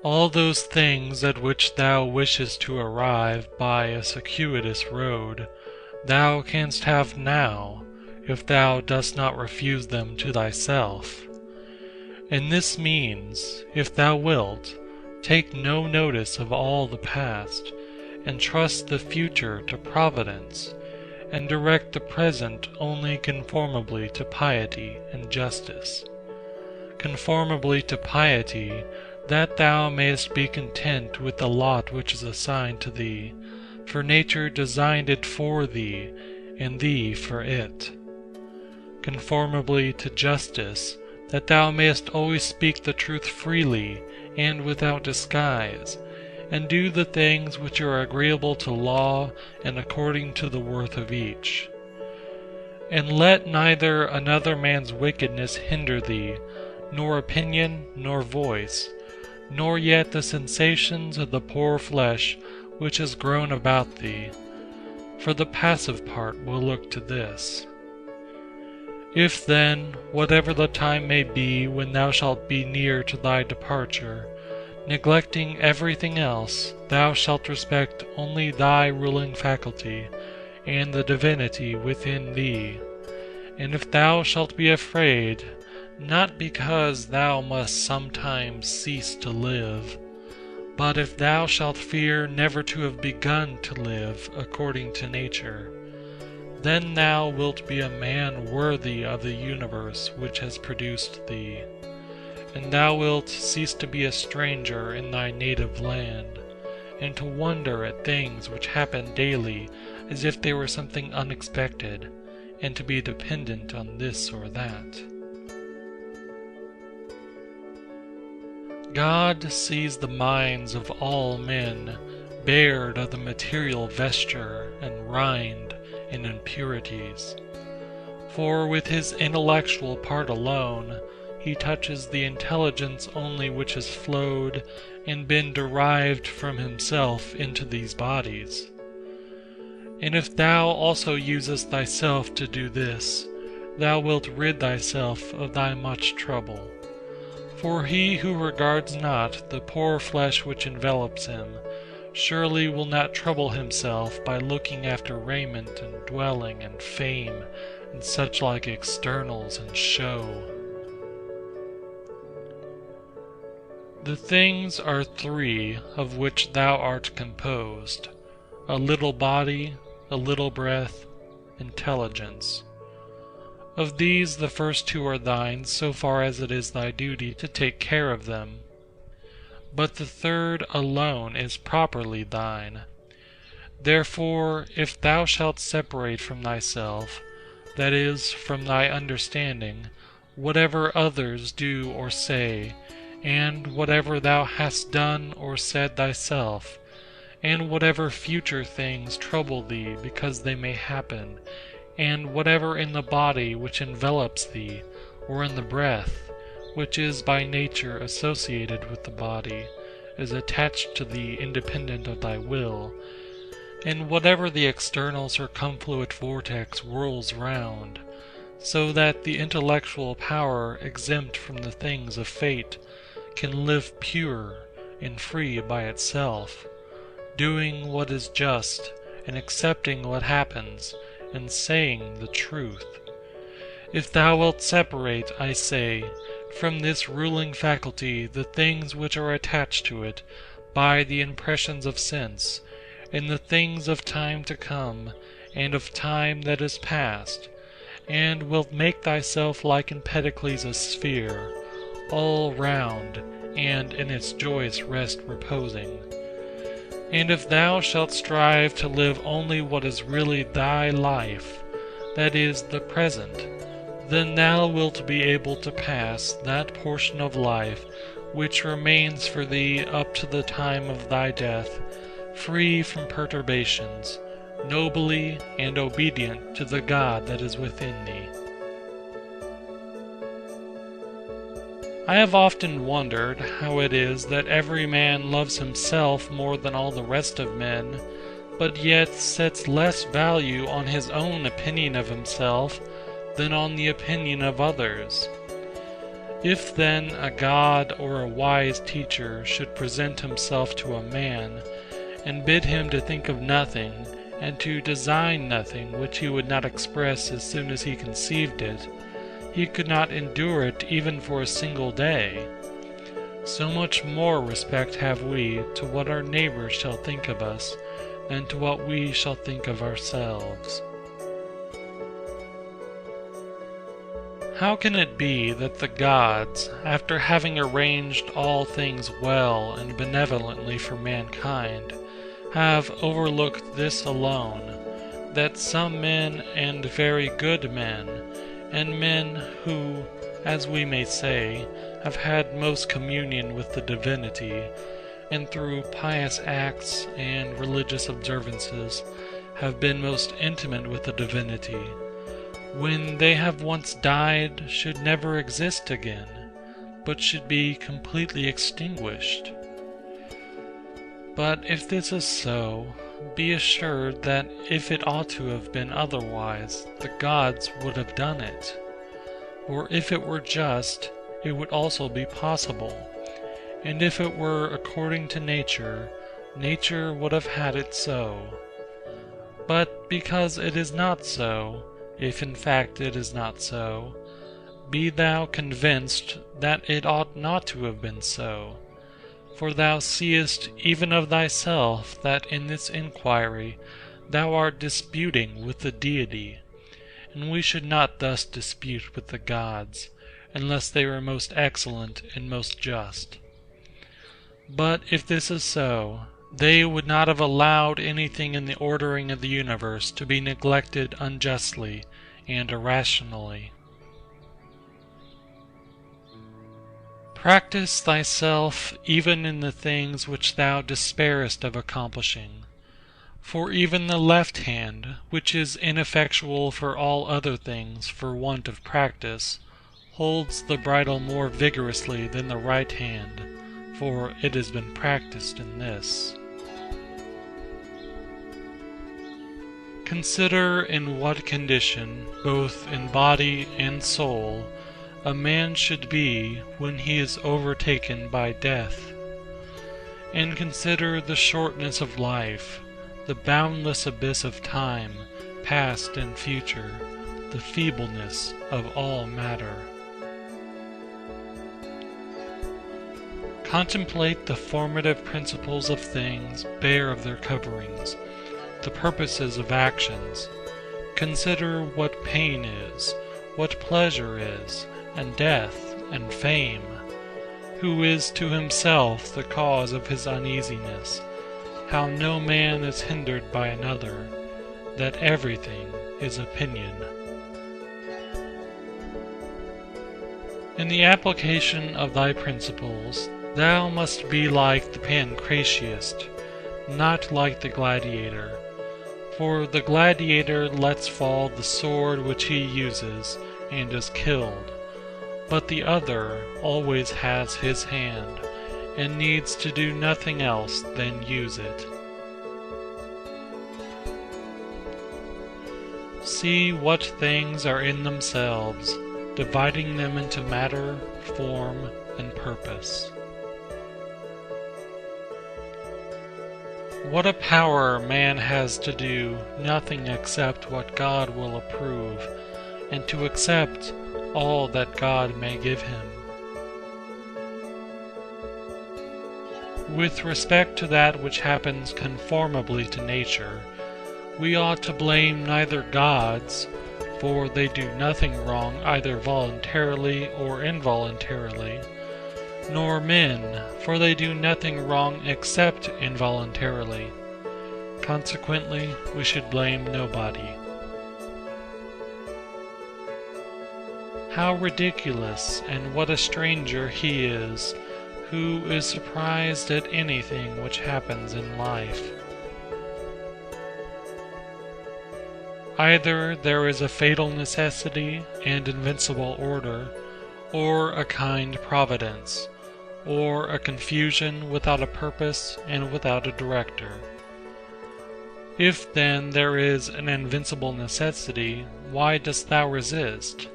All those things at which thou wishest to arrive by a circuitous road, thou canst have now, if thou dost not refuse them to thyself. And this means, if thou wilt, take no notice of all the past, and trust the future to Providence, and direct the present only conformably to piety and justice. Conformably to piety, that thou mayest be content with the lot which is assigned to thee, for nature designed it for thee, and thee for it. Conformably to justice, that thou mayest always speak the truth freely and without disguise, and do the things which are agreeable to law and according to the worth of each. And let neither another man's wickedness hinder thee, nor opinion, nor voice, nor yet the sensations of the poor flesh which has grown about thee, for the passive part will look to this. If then, whatever the time may be when thou shalt be near to thy departure, neglecting everything else, thou shalt respect only thy ruling faculty, and the divinity within thee, and if thou shalt be afraid, not because thou must sometimes cease to live, but if thou shalt fear never to have begun to live according to nature, then thou wilt be a man worthy of the universe which has produced thee, and thou wilt cease to be a stranger in thy native land, and to wonder at things which happen daily as if they were something unexpected, and to be dependent on this or that. God sees the minds of all men bared of the material vesture and rind in impurities. For with his intellectual part alone, he touches the intelligence only which has flowed and been derived from himself into these bodies. And if thou also usest thyself to do this, thou wilt rid thyself of thy much trouble. For he who regards not the poor flesh which envelops him, surely will not trouble himself by looking after raiment and dwelling and fame and such like externals and show. The things are three of which thou art composed: a little body, a little breath, intelligence. Of these the first two are thine so far as it is thy duty to take care of them. But the third alone is properly thine. Therefore, if thou shalt separate from thyself, that is, from thy understanding, whatever others do or say, and whatever thou hast done or said thyself, and whatever future things trouble thee because they may happen, and whatever in the body which envelops thee, or in the breath, which is by nature associated with the body, is attached to thee independent of thy will, and whatever the external circumfluent vortex whirls round, so that the intellectual power exempt from the things of fate can live pure and free by itself, doing what is just, and accepting what happens, and saying the truth. If thou wilt separate, I say, from this ruling faculty the things which are attached to it by the impressions of sense, and the things of time to come, and of time that is past, and wilt make thyself like Empedocles a sphere, all round, and in its joyous rest reposing. And if thou shalt strive to live only what is really thy life, that is, the present, then thou wilt be able to pass that portion of life which remains for thee up to the time of thy death, free from perturbations, nobly and obedient to the God that is within thee. I have often wondered how it is that every man loves himself more than all the rest of men, but yet sets less value on his own opinion of himself than on the opinion of others. If then a god or a wise teacher should present himself to a man, and bid him to think of nothing, and to design nothing which he would not express as soon as he conceived it, he could not endure it even for a single day. So much more respect have we to what our neighbors shall think of us, than to what we shall think of ourselves. How can it be that the gods, after having arranged all things well and benevolently for mankind, have overlooked this alone, that some men and very good men, and men who, as we may say, have had most communion with the divinity, and through pious acts and religious observances have been most intimate with the divinity, when they have once died, should never exist again, but should be completely extinguished? But if this is so, be assured that if it ought to have been otherwise, the gods would have done it. Or if it were just, it would also be possible. And if it were according to nature, nature would have had it so. But because it is not so, if in fact it is not so, be thou convinced that it ought not to have been so. For thou seest even of thyself that in this inquiry thou art disputing with the deity, and we should not thus dispute with the gods, unless they were most excellent and most just. But if this is so, they would not have allowed anything in the ordering of the universe to be neglected unjustly and irrationally. Practice thyself even in the things which thou despairest of accomplishing. For even the left hand, which is ineffectual for all other things for want of practice, holds the bridle more vigorously than the right hand, for it has been practiced in this. Consider in what condition, both in body and soul, a man should be when he is overtaken by death. And consider the shortness of life, the boundless abyss of time, past and future, the feebleness of all matter. Contemplate the formative principles of things bare of their coverings, the purposes of actions. Consider what pain is, what pleasure is, and death, and fame. Who is to himself the cause of his uneasiness, how no man is hindered by another, that everything is opinion. In the application of thy principles, thou must be like the pancratiast, not like the gladiator. For the gladiator lets fall the sword which he uses, and is killed. But the other always has his hand, and needs to do nothing else than use it. See what things are in themselves, dividing them into matter, form, and purpose. What a power man has to do nothing except what God will approve, and to accept all that God may give him. With respect to that which happens conformably to nature, we ought to blame neither gods, for they do nothing wrong either voluntarily or involuntarily, nor men, for they do nothing wrong except involuntarily. Consequently, we should blame nobody. How ridiculous and what a stranger he is who is surprised at anything which happens in life. Either there is a fatal necessity and invincible order, or a kind providence, or a confusion without a purpose and without a director. If then there is an invincible necessity, why dost thou resist?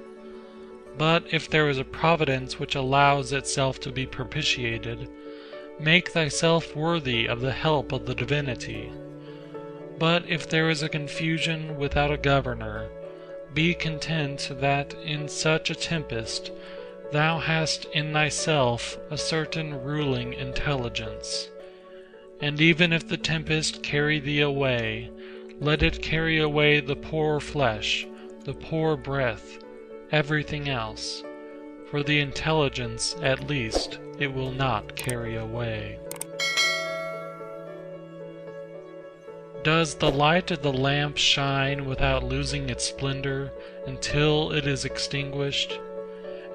But if there is a providence which allows itself to be propitiated, make thyself worthy of the help of the divinity. But if there is a confusion without a governor, be content that in such a tempest thou hast in thyself a certain ruling intelligence. And even if the tempest carry thee away, let it carry away the poor flesh, the poor breath, everything else, for the intelligence at least it will not carry away. Does the light of the lamp shine without losing its splendor until it is extinguished?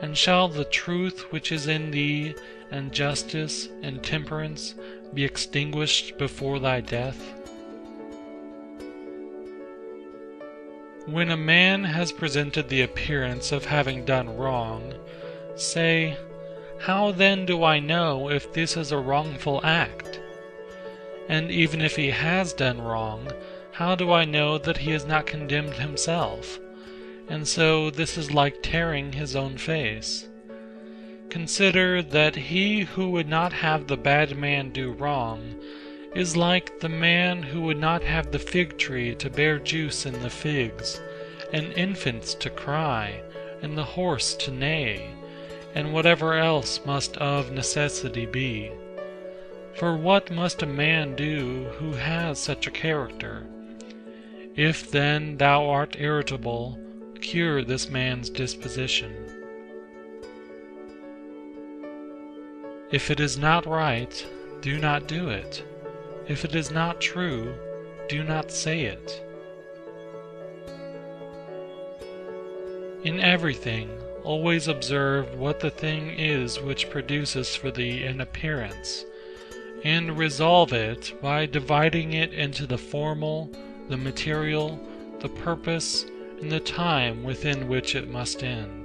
And shall the truth which is in thee, and justice and temperance, be extinguished before thy death? When a man has presented the appearance of having done wrong, say, "How then do I know if this is a wrongful act? And even if he has done wrong, how do I know that he has not condemned himself? And so this is like tearing his own face. Consider that he who would not have the bad man do wrong is like the man who would not have the fig tree to bear juice in the figs, and infants to cry, and the horse to neigh, and whatever else must of necessity be. For what must a man do who has such a character? If then thou art irritable, cure this man's disposition. If it is not right, do not do it. If it is not true, do not say it. In everything, always observe what the thing is which produces for thee an appearance, and resolve it by dividing it into the formal, the material, the purpose, and the time within which it must end.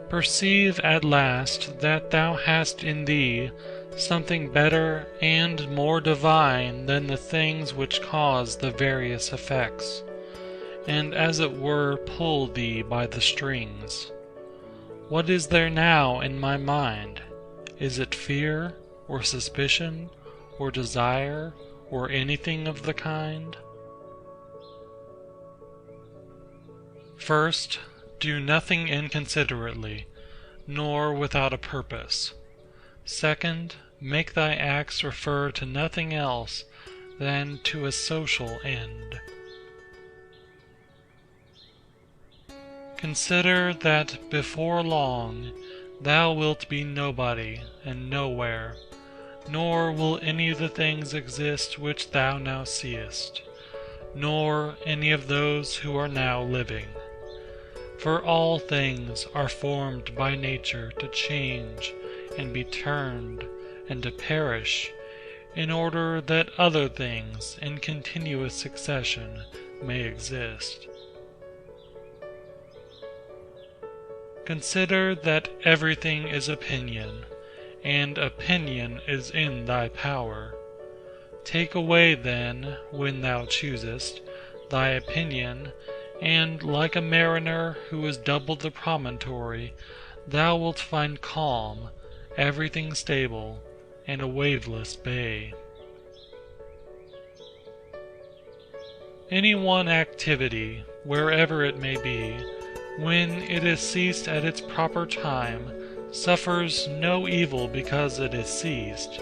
Perceive at last that thou hast in thee something better and more divine than the things which cause the various effects, and as it were pull thee by the strings. What is there now in my mind? Is it fear, or suspicion, or desire, or anything of the kind? First, do nothing inconsiderately, nor without a purpose. Second, make thy acts refer to nothing else than to a social end. Consider that before long thou wilt be nobody and nowhere, nor will any of the things exist which thou now seest, nor any of those who are now living. For all things are formed by nature to change and be turned and to perish, in order that other things in continuous succession may exist. Consider that everything is opinion, and opinion is in thy power. Take away then, when thou choosest, thy opinion, and like a mariner who has doubled the promontory, thou wilt find calm, everything stable, and a waveless bay. Any one activity, wherever it may be, when it is ceased at its proper time, suffers no evil because it is ceased,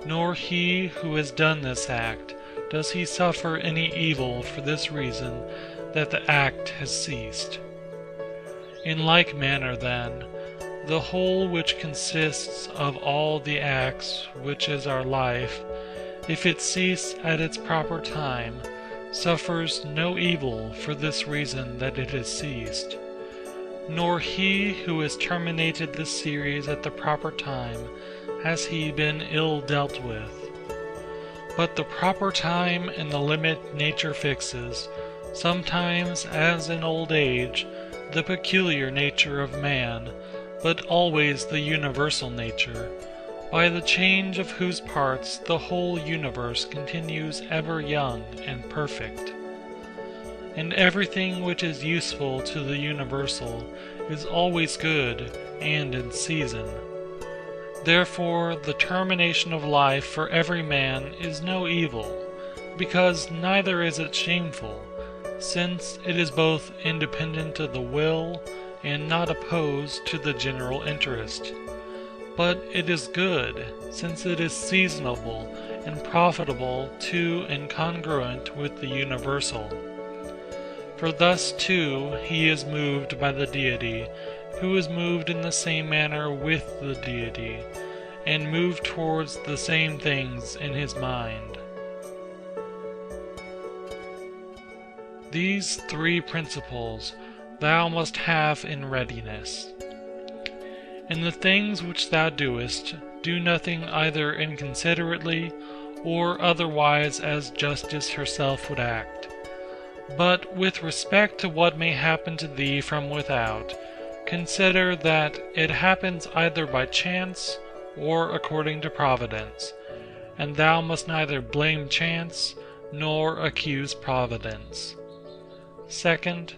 nor he who has done this act does he suffer any evil for this reason that the act has ceased. In like manner then, the whole which consists of all the acts which is our life, if it cease at its proper time, suffers no evil for this reason that it has ceased. Nor he who has terminated this series at the proper time has he been ill dealt with. But the proper time and the limit nature fixes, sometimes as in old age, the peculiar nature of man, but always the universal nature, by the change of whose parts the whole universe continues ever young and perfect. and everything which is useful to the universal is always good and in season. Therefore the termination of life for every man is no evil, because neither is it shameful, since it is both independent of the will and not opposed to the general interest. But it is good, since it is seasonable and profitable to and congruent with the universal. For thus too he is moved by the deity, who is moved in the same manner with the deity, and moved towards the same things in his mind. These three principles thou must have in readiness. In the things which thou doest, do nothing either inconsiderately or otherwise as justice herself would act. But with respect to what may happen to thee from without, consider that it happens either by chance or according to providence, and thou must neither blame chance nor accuse providence. Second,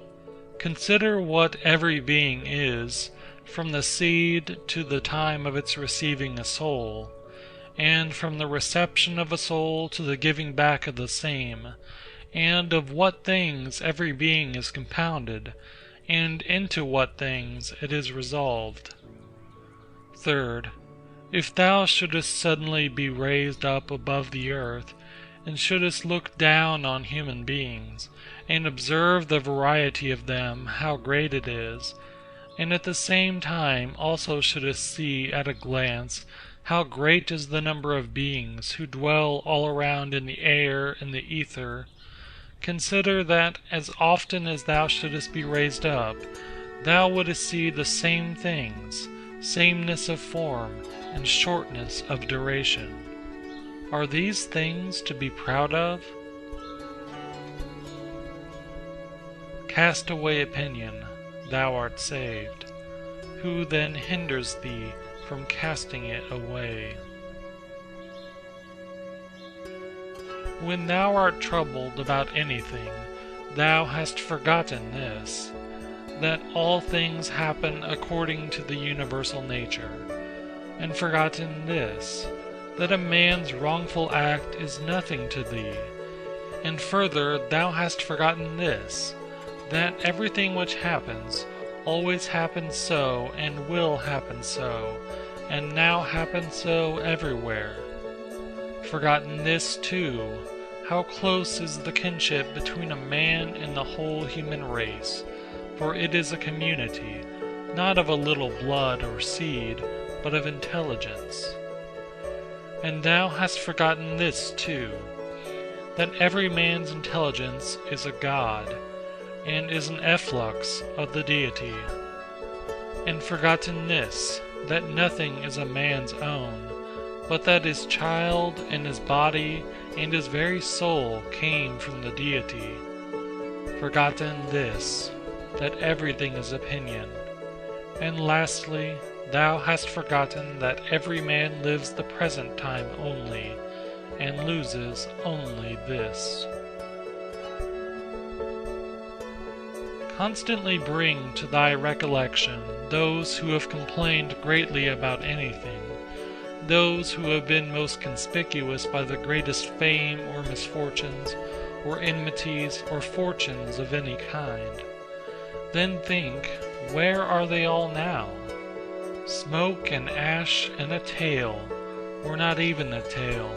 consider what every being is, from the seed to the time of its receiving a soul, and from the reception of a soul to the giving back of the same, and of what things every being is compounded, and into what things it is resolved. Third, if thou shouldest suddenly be raised up above the earth, and shouldest look down on human beings, and observe the variety of them, how great it is, and at the same time also shouldest see at a glance how great is the number of beings who dwell all around in the air and the ether, consider that as often as thou shouldest be raised up, thou wouldest see the same things, sameness of form, and shortness of duration. Are these things to be proud of? Cast away opinion, thou art saved. Who then hinders thee from casting it away? When thou art troubled about anything, thou hast forgotten this, that all things happen according to the universal nature, and forgotten this, that a man's wrongful act is nothing to thee, and further thou hast forgotten this, that everything which happens always happens so and will happen so, and now happens so everywhere. Forgotten this too, how close is the kinship between a man and the whole human race, for it is a community, not of a little blood or seed, but of intelligence. And thou hast forgotten this too, that every man's intelligence is a god, and is an efflux of the deity. And forgotten this, that nothing is a man's own, but that his child and his body and his very soul came from the deity. Forgotten this, that everything is opinion. And lastly, thou hast forgotten that every man lives the present time only, and loses only this. Constantly bring to thy recollection those who have complained greatly about anything, those who have been most conspicuous by the greatest fame or misfortunes, or enmities, or fortunes of any kind. Then think, where are they all now? Smoke and ash and a tail, or not even a tail.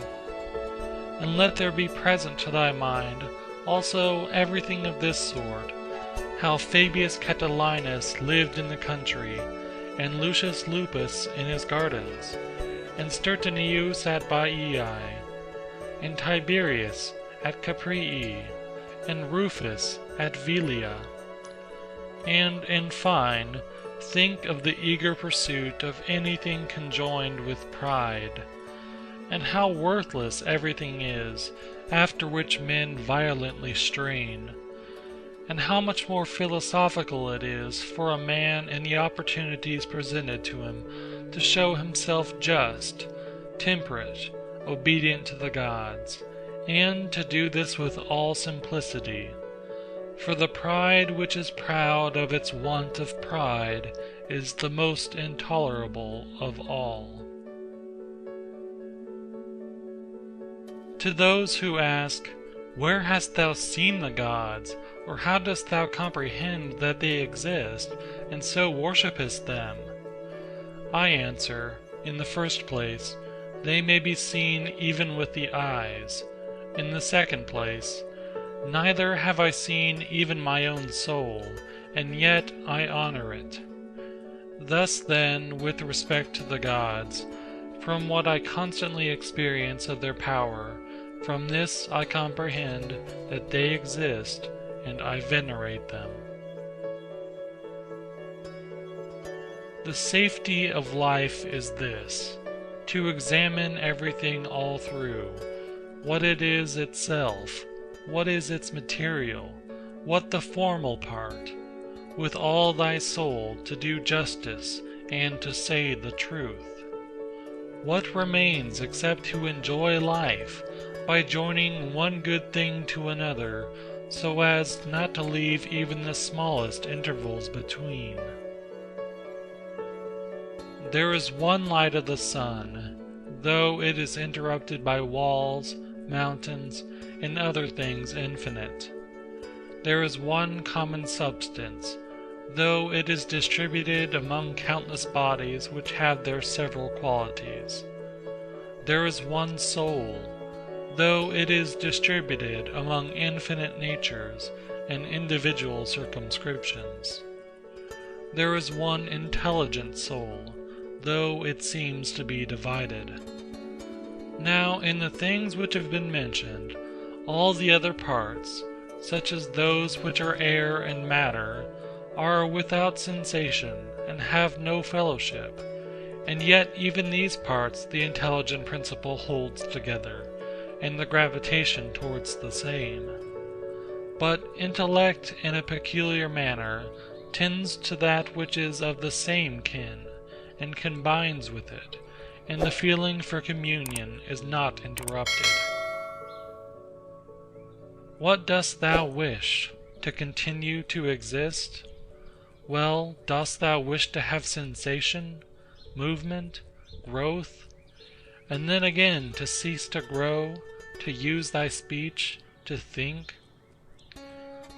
And let there be present to thy mind also everything of this sort, how Fabius Catilinus lived in the country, and Lucius Lupus in his gardens, and Stertonius at Baiae, and Tiberius at Caprii, and Rufus at Velia. And, in fine, think of the eager pursuit of anything conjoined with pride, and how worthless everything is, after which men violently strain, and how much more philosophical it is for a man in the opportunities presented to him to show himself just, temperate, obedient to the gods, and to do this with all simplicity. For the pride which is proud of its want of pride is the most intolerable of all. To those who ask, "Where hast thou seen the gods? Or how dost thou comprehend that they exist, and so worshipest them?" I answer, in the first place, they may be seen even with the eyes. In the second place, neither have I seen even my own soul, and yet I honor it. Thus then, with respect to the gods, from what I constantly experience of their power, from this I comprehend that they exist, and I venerate them. The safety of life is this: to examine everything all through, what it is itself, what is its material, what the formal part, with all thy soul to do justice and to say the truth. What remains except to enjoy life by joining one good thing to another, so as not to leave even the smallest intervals between? There is one light of the sun, though it is interrupted by walls, mountains, and other things infinite. There is one common substance, though it is distributed among countless bodies which have their several qualities. There is one soul, though it is distributed among infinite natures and individual circumscriptions. There is one intelligent soul, though it seems to be divided. Now, in the things which have been mentioned, all the other parts, such as those which are air and matter, are without sensation and have no fellowship, and yet even these parts the intelligent principle holds together, and the gravitation towards the same. But intellect in a peculiar manner tends to that which is of the same kin, and combines with it, and the feeling for communion is not interrupted. What dost thou wish? To continue to exist? Well, dost thou wish to have sensation, movement, growth, and then again to cease to grow, to use thy speech, to think?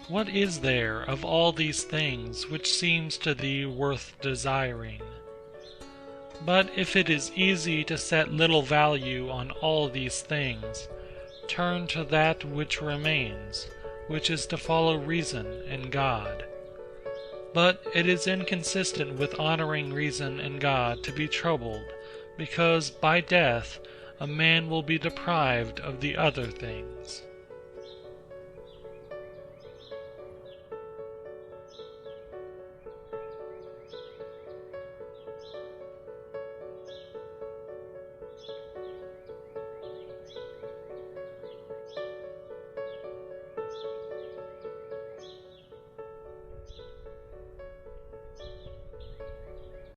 What is there of all these things which seems to thee worth desiring? But if it is easy to set little value on all these things, turn to that which remains, which is to follow reason and God. But it is inconsistent with honoring reason and God to be troubled, because by death a man will be deprived of the other things.